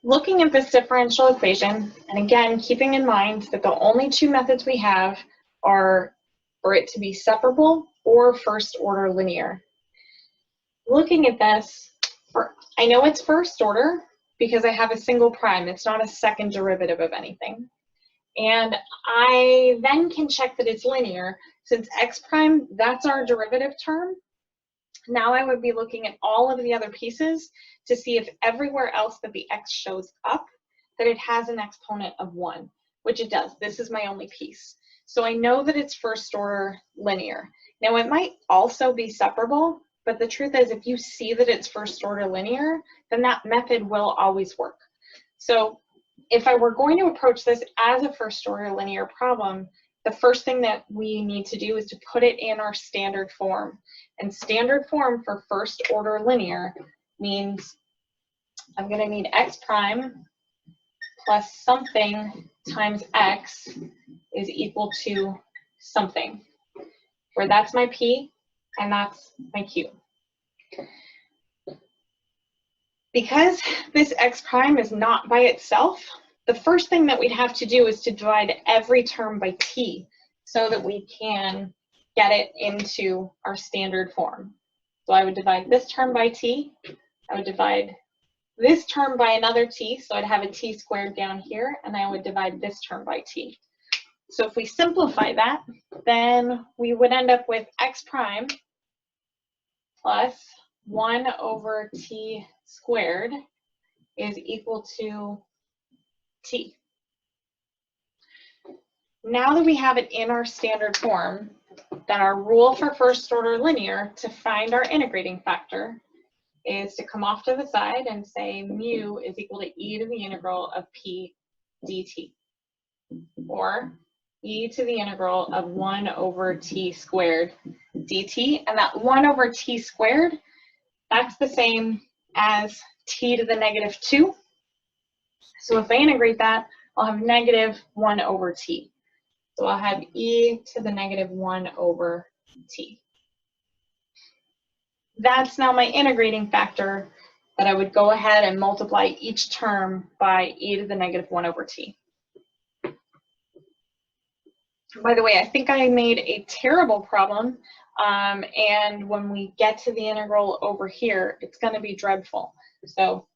looking at this differential equation, and again, keeping in mind that the only two methods we have are for it to be separable or first order linear. Looking at this, I know it's first order because I have a single prime. It's not a second derivative of anything. And I then can check that it's linear. Since x prime, that's our derivative term, now I would be looking at all of the other pieces to see if everywhere else that the x shows up, that it has an exponent of 1, which it does. This is my only piece. So I know that it's first order linear. Now it might also be separable, but the truth is if you see that it's first order linear, then that method will always work. So if I were going to approach this as a first order linear problem, the first thing that we need to do is to put it in our standard form. And standard form for first order linear means I'm going to need x prime plus something times x is equal to something, where that's my p and that's my q. Because this x prime is not by itself, the first thing that we'd have to do is to divide every term by t so that we can get it into our standard form. So I would divide this term by t, I would divide this term by another t, so I'd have a t squared down here, and I would divide this term by t. So if we simplify that, then we would end up with x prime plus 1 over t squared is equal to t. Now that we have it in our standard form, then our rule for first order linear to find our integrating factor is to come off to the side and say mu is equal to e to the integral of p dt, or e to the integral of 1 over t squared dt. And that 1 over t squared, that's the same as t to the negative 2. So if I integrate that, I'll have negative 1 over t. So I'll have e to the negative 1 over t. That's now my integrating factor that I would go ahead and multiply each term by e to the negative 1 over t. By the way, I think I made a terrible problem, and when we get to the integral over here, it's going to be dreadful. So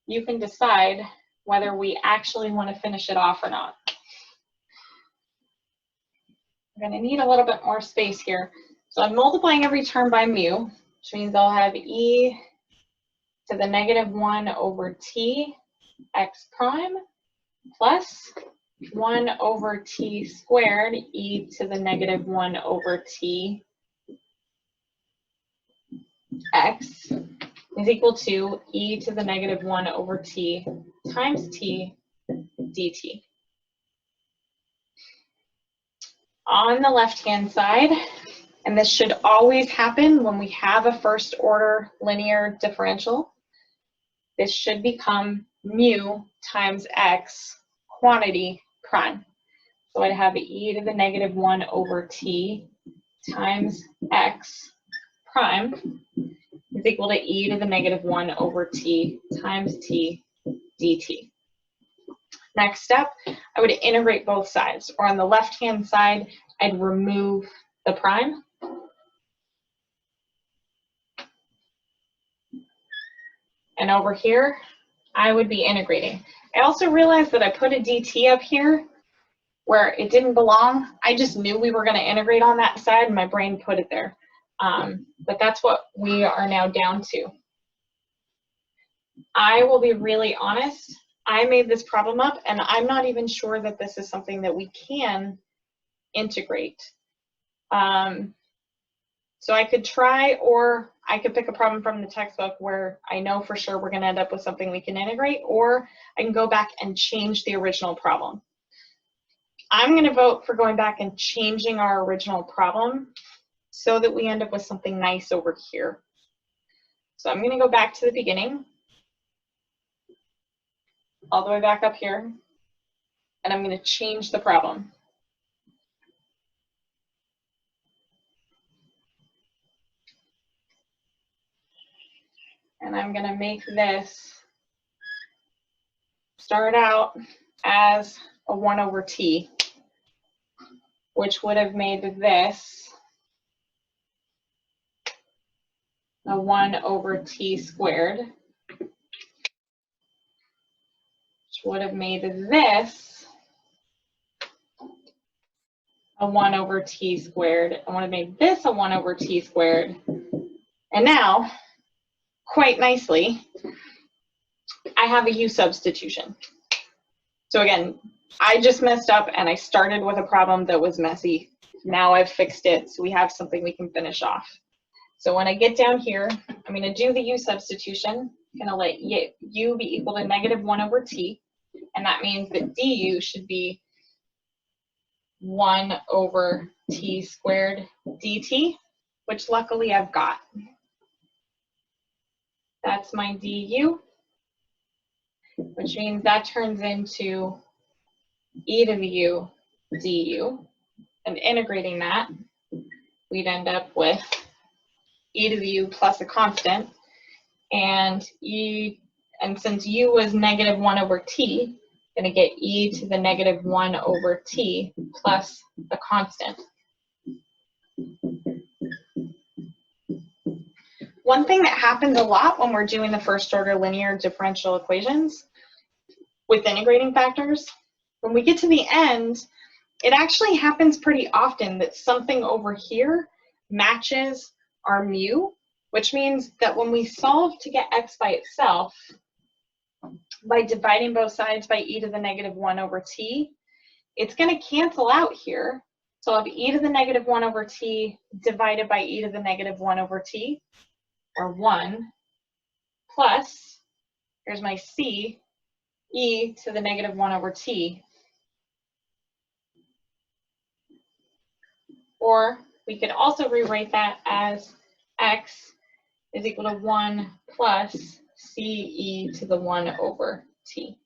you can decide whether we actually want to finish it off or not. We're going to need a little bit more space here. So I'm multiplying every term by mu, which means I'll have e to the negative 1 over t x prime plus 1 over t squared e to the negative 1 over t x is equal to e to the negative 1 over t times t dt. On the left-hand side, and this should always happen when we have a first order linear differential, this should become mu times x quantity prime. So I'd have e to the negative 1 over t times x prime is equal to e to the negative 1 over t times t dt. Next step, I would integrate both sides, or on the left-hand side, I'd remove the prime. And over here, I would be integrating. I also realized that I put a dt up here where it didn't belong. I just knew we were going to integrate on that side, and my brain put it there. But that's what we are now down to. I will be really honest. I made this problem up, and I'm not even sure that this is something that we can integrate. So I could try, or I could pick a problem from the textbook where I know for sure we're going to end up with something we can integrate, or I can go back and change the original problem. I'm going to vote for going back and changing our original problem so that we end up with something nice over here. So I'm going to go back to the beginning, all the way back up here, and I'm going to change the problem. And I'm going to make this start out as a 1 over t, which would have made this a 1 over t squared, which would have made this a 1 over t squared. I would have made this a 1 over t squared. And now, quite nicely, I have a u substitution. So again, I just messed up and I started with a problem that was messy. Now I've fixed it, so we have something we can finish off. So when I get down here, I'm going to do the u substitution. I'm going to let u be equal to negative 1 over t, and that means that du should be 1 over t squared dt, which luckily I've got. That's my du, which means that turns into e to the u du. And integrating that, we'd end up with e to the u plus a constant. And since u was negative 1 over t, I'm going to get e to the negative 1 over t plus a constant. One thing that happens a lot when we're doing the first order linear differential equations with integrating factors, when we get to the end, it actually happens pretty often that something over here matches our mu, which means that when we solve to get x by itself, by dividing both sides by e to the negative 1 over t, it's going to cancel out here. So I'll have e to the negative 1 over t divided by e to the negative 1 over t, or 1, plus, here's my c, e to the negative 1 over t. Or we could also rewrite that as x is equal to 1 plus c e to the 1 over t.